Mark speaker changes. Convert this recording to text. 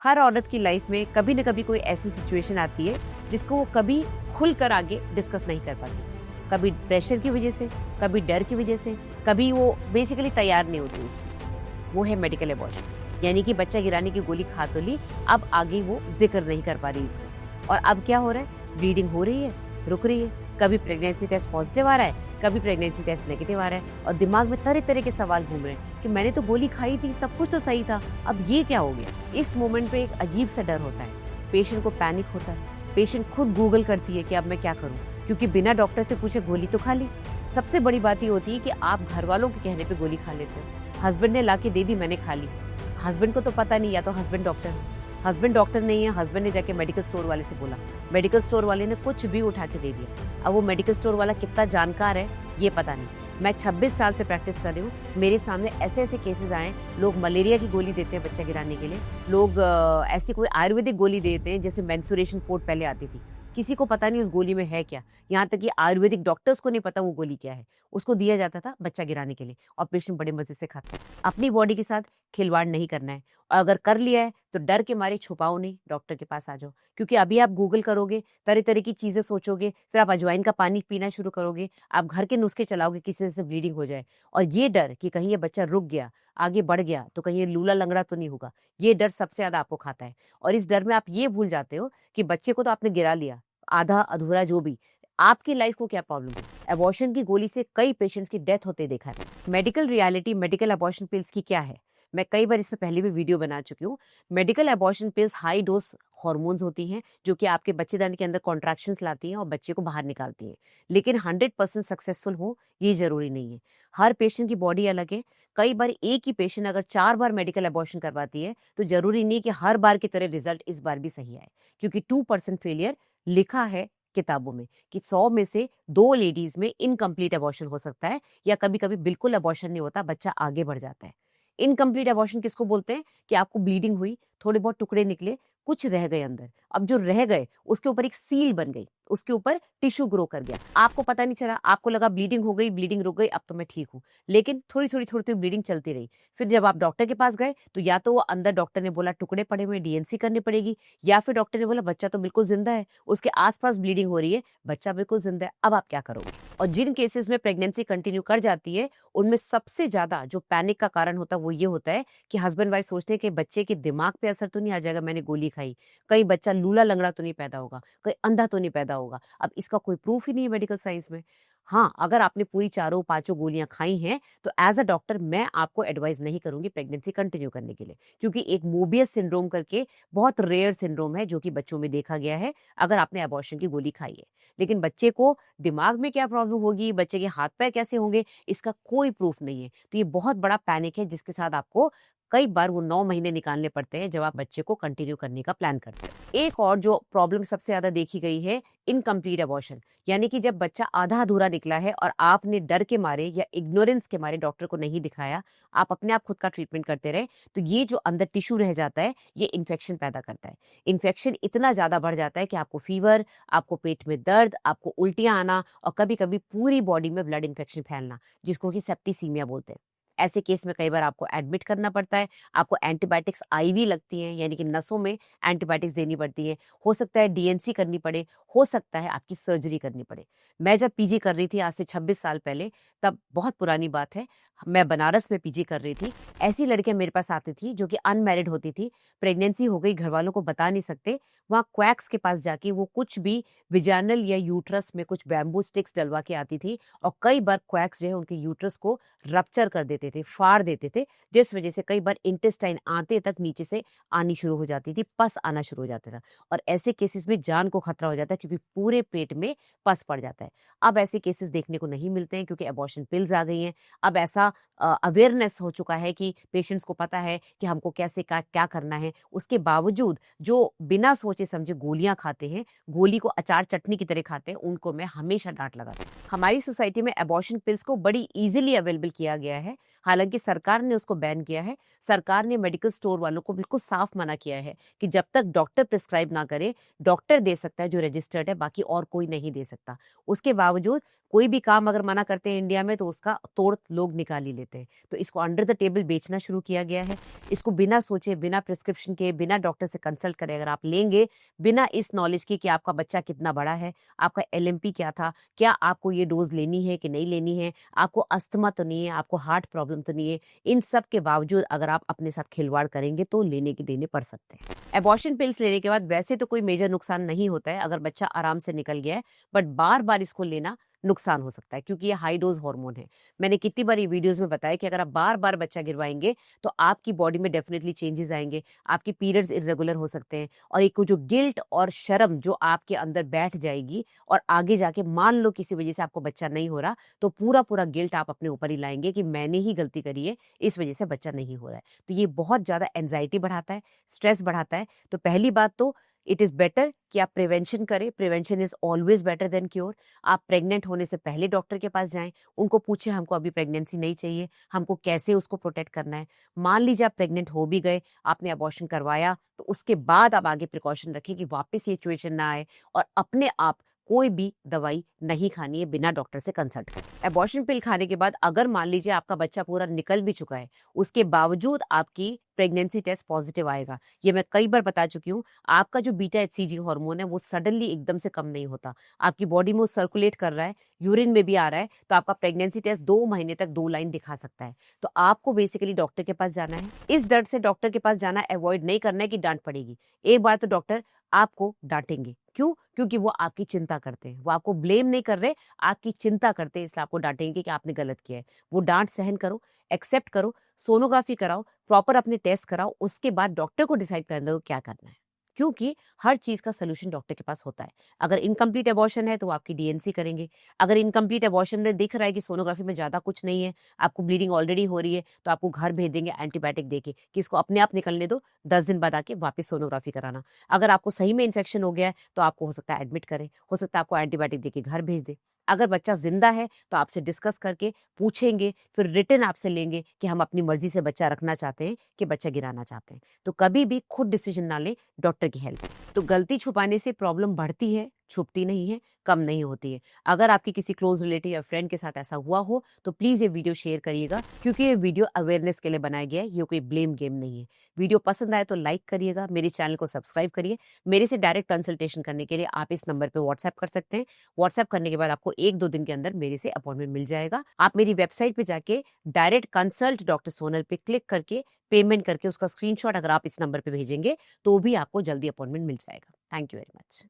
Speaker 1: हर औरत की लाइफ में कभी न कभी कोई ऐसी सिचुएशन आती है जिसको वो कभी खुलकर आगे डिस्कस नहीं कर पाती। कभी प्रेशर की वजह से, कभी डर की वजह से, कभी वो बेसिकली तैयार नहीं होती उस चीज़ को। वो है मेडिकल अबॉर्शन, यानी कि बच्चा गिराने की गोली खा तो ली, अब आगे वो जिक्र नहीं कर पा रही इसका। और अब क्या हो रहा है, ब्लीडिंग हो रही है, रुक रही है, कभी प्रेगनेंसी टेस्ट पॉजिटिव आ रहा है, कभी प्रेगनेंसी टेस्ट नेगेटिव आ रहा है, और दिमाग में तरह तरह के सवाल घूम रहे हैं कि मैंने तो गोली खाई थी, सब कुछ तो सही था, अब ये क्या हो गया। इस मोमेंट पे एक अजीब सा डर होता है, पेशेंट को पैनिक होता है, पेशेंट खुद गूगल करती है कि अब मैं क्या करूं, क्योंकि बिना डॉक्टर से पूछे गोली तो खा ली। सबसे बड़ी बात ये होती है कि आप घर वालों के कहने पे गोली खा लेते हो। हस्बैंड ने ला के दे दी, मैंने खा ली। हस्बैंड को तो पता नहीं, या तो हस्बैंड डॉक्टर है, हस्बैंड डॉक्टर नहीं है, हस्बैंड ने जाके मेडिकल स्टोर वाले से बोला, मेडिकल स्टोर वाले ने कुछ भी उठा के दे दिया। अब वो मेडिकल स्टोर वाला कितना जानकार है ये पता नहीं। मैं 26 साल से प्रैक्टिस कर रही हूँ, मेरे सामने ऐसे ऐसे केसेस आए, लोग मलेरिया की गोली देते हैं बच्चा गिराने के लिए, लोग ऐसी कोई आयुर्वेदिक गोली देते हैं जैसे मेंस्ट्रुएशन फोर्ट पहले आती थी, किसी को पता नहीं उस गोली में है क्या। यहाँ तक कि आयुर्वेदिक डॉक्टर्स को नहीं पता वो गोली क्या है, उसको दिया जाता था बच्चा गिराने के लिए, और पेशेंट बड़े मजे से खाता है। अपनी बॉडी के साथ खिलवाड़ नहीं करना है, और अगर कर लिया है तो डर के मारे छुपाओ नहीं, डॉक्टर के पास आ जाओ। क्योंकि अभी आप गूगल करोगे, तरह तरह की चीजें सोचोगे, फिर आप अजवाइन का पानी पीना शुरू करोगे, आप घर के नुस्खे चलाओगे, किसी से ब्लीडिंग हो जाए। और ये डर कि कहीं ये बच्चा रुक गया, आगे बढ़ गया तो कहीं ये लूला लंगड़ा तो नहीं होगा, ये डर सबसे ज्यादा आपको खाता है। और इस डर में आप ये भूल जाते हो कि बच्चे को तो आपने गिरा लिया, आधा अधूरा जो भी, आपकी लाइफ को क्या प्रॉब्लम है। अबॉर्शन की गोली से कई पेशेंट्स की डेथ होते देखा है। Medical reality medical abortion pills की क्या है, मैं कई बार इस पे पहले भी वीडियो बना चुकी हूँ। Medical abortion pills high dose hormones होती हैं जो कि आपके बच्चेदानी के अंदर कॉन्ट्रैक्शंस लाती हैं और बच्चे को बाहर निकालती हैं, लेकिन 100% सक्सेसफुल हो ये जरूरी नहीं है। हर पेशेंट की बॉडी अलग है। कई बार एक ही पेशेंट अगर 4 बार मेडिकल अबॉर्शन करवाती है तो जरूरी नहीं कि हर बार की तरह रिजल्ट इस बार भी सही आए, क्योंकि 2% फेलियर लिखा है किताबों में कि 100 में से 2 लेडीज में इनकम्प्लीट अबॉर्शन हो सकता है, या कभी कभी बिल्कुल अबॉर्शन नहीं होता, बच्चा आगे बढ़ जाता है। इनकम्प्लीट अबॉर्शन किसको बोलते हैं कि आपको ब्लीडिंग हुई, थोड़े बहुत टुकड़े निकले, कुछ रह गए अंदर, अब जो रह गए उसके ऊपर एक सील बन गई, उसके ऊपर टिश्यू ग्रो कर गया, आपको पता नहीं चला, आपको लगा ब्लीडिंग हो गई, ब्लीडिंग रुक गई, अब तो मैं ठीक हूँ, लेकिन थोड़ी थोड़ी ब्लीडिंग चलती रही। फिर जब आप डॉक्टर के पास गए तो या तो वो अंदर डॉक्टर ने बोला टुकड़े पड़े हुए डीएनसी करनी पड़ेगी, या फिर डॉक्टर ने बोला बच्चा तो बिल्कुल जिंदा है, उसके आसपास ब्लीडिंग हो रही है, बच्चा बिल्कुल जिंदा है, अब आप क्या करोगे। और जिन केसेस में प्रेगनेंसी कंटिन्यू कर जाती है उनमें सबसे ज्यादा जो पैनिक का कारण होता है वो ये होता है कि हस्बैंड वाइफ सोचते हैं कि बच्चे के दिमाग पे असर तो नहीं आ जाएगा, मैंने गोली खाई, कहीं बच्चा लूला लंगड़ा तो नहीं पैदा होगा, कहीं अंधा तो नहीं पैदा होगा। अब इसका कोई प्रूफ ही नहीं है मेडिकल साइंस में। हाँ, अगर आपने पूरी चारों पांचों गोलियां खाई हैं तो एज अ डॉक्टर मैं आपको एडवाइस नहीं करूंगी प्रेगनेंसी कंटिन्यू करने के लिए, क्योंकि एक मोबियस सिंड्रोम करके बहुत रेयर सिंड्रोम है जो कि बच्चों में देखा गया है अगर आपने अबॉर्शन की गोली खाई है। लेकिन बच्चे को दिमाग में क्या प्रॉब्लम होगी, बच्चे के हाथ पैर कैसे होंगे, इसका कोई प्रूफ नहीं है। तो ये बहुत बड़ा पैनिक है जिसके साथ आपको कई बार वो 9 महीने निकालने पड़ते हैं जब आप बच्चे को कंटिन्यू करने का प्लान करते हैं। एक और जो प्रॉब्लम सबसे ज्यादा देखी गई है, इनकम्प्लीट अबॉर्शन, यानी कि जब बच्चा आधा अधूरा निकला है और आपने डर के मारे या इग्नोरेंस के मारे डॉक्टर को नहीं दिखाया, आप अपने आप खुद का ट्रीटमेंट करते रहे, तो ये जो अंदर टिश्यू रह जाता है ये इन्फेक्शन पैदा करता है। इन्फेक्शन इतना ज्यादा बढ़ जाता है कि आपको फीवर, आपको पेट में दर्द, आपको उल्टियां आना, और कभी कभी पूरी बॉडी में ब्लड इन्फेक्शन फैलना, जिसको कि सेप्टिसीमिया बोलते हैं। ऐसे केस में कई बार आपको एडमिट करना पड़ता है, आपको एंटीबायोटिक्स आईवी लगती हैं, यानी कि नसों में एंटीबायोटिक्स देनी पड़ती है, हो सकता है डीएनसी करनी पड़े, हो सकता है आपकी सर्जरी करनी पड़े। मैं जब पीजी कर रही थी आज से 26 साल पहले, तब बहुत पुरानी बात है, मैं बनारस में पीजी कर रही थी, ऐसी लड़कियां मेरे पास आती थी जो कि अनमैरिड होती थी, प्रेगनेंसी हो गई, घर वालों को बता नहीं सकते, वहाँ क्वैक्स के पास जाके वो कुछ भी विजानल या यूट्रस में कुछ बैम्बू स्टिक्स डलवा के आती थी, और कई बार क्वैक्स जो है उनके यूट्रस को रप्चर कर देते थे, फाड़ देते थे, जिस वजह से कई बार इंटेस्टाइन आते तक नीचे से आनी शुरू हो जाती थी, पस आना शुरू हो जाता था। और ऐसे केसेस में जान को खतरा हो जाता है क्योंकि पूरे पेट में पस पड़ जाता है। अब ऐसे केसेस देखने को नहीं मिलते हैं क्योंकि अबॉर्शन पिल्स आ गई हैं। अब ऐसा अवेयरनेस हो चुका है कि पेशेंट्स को पता है कि हमको कैसे क्या करना है। उसके बावजूद जो बिना सोचे समझे गोलियां खाते हैं, गोली को अचार चटनी की तरह खाते हैं, उनको मैं हमेशा डांट लगाती हूँ। हमारी सोसाइटी में अबॉर्शन पिल्स को बड़ी इजीली अवेलेबल किया गया है, हालांकि सरकार ने उसको बैन किया है। सरकार ने मेडिकल स्टोर वालों को बिल्कुल साफ मना किया है कि जब तक डॉक्टर प्रिस्क्राइब ना करे, डॉक्टर दे सकता है जो रजिस्टर्ड है, बाकी और कोई नहीं दे सकता। उसके बावजूद कोई भी काम अगर मना करते हैं इंडिया में तो उसका तोड़ लोग निकाल ही लेते हैं। तो इसको अंडर द टेबल बेचना शुरू किया गया है। इसको बिना सोचे, बिना प्रिस्क्रिप्शन के, बिना डॉक्टर से कंसल्ट करे अगर आप लेंगे, बिना इस नॉलेज के कि आपका बच्चा कितना बड़ा है, आपका एलएमपी क्या था, क्या आपको ये डोज़ लेनी है कि नहीं लेनी है, आपको अस्थमा तो नहीं है, आपको हार्ट प्रॉब्लम तो नहीं है, इन सब के बावजूद अगर आप अपने साथ खिलवाड़ करेंगे तो लेने के देने पड़ सकते हैं। एबॉर्शन पिल्स लेने के बाद वैसे तो कोई मेजर नुकसान नहीं होता है अगर बच्चा आराम से निकल गया है, बट बार-बार इसको लेना नुकसान हो सकता है क्योंकि ये हाई डोज़ हार्मोन है। मैंने कितनी बार ये वीडियोज़ में बताया कि अगर आप बार-बार बच्चा गिरवाएँगे तो आपकी बॉडी में डेफिनिटली चेंजेज़ आएँगे, आपके पीरियड्स इर्रेगुलर हो सकते हैं और एक वो जो गिल्ट और शर्म जो आपके अंदर बैठ जाएगी और आगे जाके मान लो किसी वजह से आपको बच्चा नहीं हो रहा, तो पूरा-पूरा गिल्ट आप अपने ऊपर ही लाएँगे कि मैंने ही गलती करी है, इस वजह से बच्चा नहीं हो रहा है। तो ये बहुत ज़्यादा एंग्ज़ायटी बढ़ाता है, स्ट्रेस बढ़ाता है। तो पहली बात तो इट इज़ बेटर कि आप प्रिवेंशन करें, prevention is always better than cure. आप प्रेग्नेंट होने से पहले डॉक्टर के पास जाएँ, उनको पूछें हमको अभी प्रेगनेंसी नहीं चाहिए, हमको कैसे उसको प्रोटेक्ट करना है। मान लीजिए आप प्रेग्नेंट हो भी गए, आपने अबॉर्शन करवाया, तो उसके बाद आप आगे प्रिकॉशन रखें कि वापस ये सिचुएशन ना आए और अपने आप कोई भी दवाई नहीं खानी है बिना डॉक्टर से कंसल्ट करे। अबॉर्शन पिल खाने के बाद अगर मान लीजिए आपका बच्चा पूरा निकल भी चुका है, उसके बावजूद आपकी प्रेगनेंसी टेस्ट पॉजिटिव आएगा। ये मैं कई बार बता चुकी हूँ, आपका जो बीटा एचसीजी हार्मोन है वो सडनली एकदम से कम नहीं होता। आपकी बॉडी में वो सर्कुलेट कर रहा है, यूरिन में भी आ रहा है, तो आपका प्रेगनेंसी टेस्ट 2 महीने तक 2 लाइन दिखा सकता है। तो आपको बेसिकली डॉक्टर के पास जाना है। इस डर से डॉक्टर के पास जाना अवॉइड नहीं करना है कि डाँट पड़ेगी। एक बार तो डॉक्टर आपको डाँटेंगे। क्यों? क्योंकि वो आपकी चिंता करते हैं। वो आपको ब्लेम नहीं कर रहे, आपकी चिंता करते हैं, इसलिए आपको डाँटेंगे कि आपने गलत किया है। वो डाँट सहन करो, एक्सेप्ट करो, सोनोग्राफी कराओ, प्रॉपर अपने टेस्ट कराओ, उसके बाद डॉक्टर को डिसाइड करने दो क्या करना है। क्योंकि हर चीज़ का सॉल्यूशन डॉक्टर के पास होता है। अगर इनकम्प्लीट अबॉर्शन है तो वो आपकी डीएनसी करेंगे। अगर इनकम्प्लीट अबॉर्शन में दिख रहा है कि सोनोग्राफी में ज़्यादा कुछ नहीं है, आपको ब्लीडिंग ऑलरेडी हो रही है, तो आपको घर भेज देंगे एंटीबायोटिक देके कि इसको अपने आप निकलने दो, 10 दिन बाद आके वापस सोनोग्राफी कराना। अगर आपको सही में इन्फेक्शन हो गया है, तो आपको हो सकता है एडमिट करें, हो सकता है आपको एंटीबायोटिक देके घर भेज दें। अगर बच्चा ज़िंदा है, तो आपसे डिस्कस करके पूछेंगे, फिर रिटन आपसे लेंगे कि हम अपनी मर्ज़ी से बच्चा रखना चाहते हैं कि बच्चा गिराना चाहते हैं। तो कभी भी खुद डिसीजन ना लें, डॉक्टर की हेल्प। तो गलती छुपाने से प्रॉब्लम बढ़ती है, छुपती नहीं है, कम नहीं होती है। अगर आपके किसी क्लोज़ रिलेटिव या फ्रेंड के साथ ऐसा हुआ हो, तो प्लीज़ ये वीडियो शेयर करिएगा क्योंकि ये वीडियो अवेयरनेस के लिए बनाया गया है, ये कोई ब्लेम गेम नहीं है। वीडियो पसंद आए तो लाइक करिएगा, मेरे चैनल को सब्सक्राइब करिए। मेरे से डायरेक्ट कंसल्टेशन करने के लिए आप इस नंबर पे व्हाट्सएप कर सकते हैं। व्हाट्सएप करने के बाद आपको 1-2 दिन के अंदर मेरे से अपॉइंटमेंट मिल जाएगा। आप मेरी वेबसाइट पे जाके डायरेक्ट कंसल्ट डॉक्टर सोनल पे क्लिक करके पेमेंट करके उसका स्क्रीनशॉट अगर आप इस नंबर पे भेजेंगे, तो भी आपको जल्दी अपॉइंटमेंट मिल जाएगा। Thank you very much.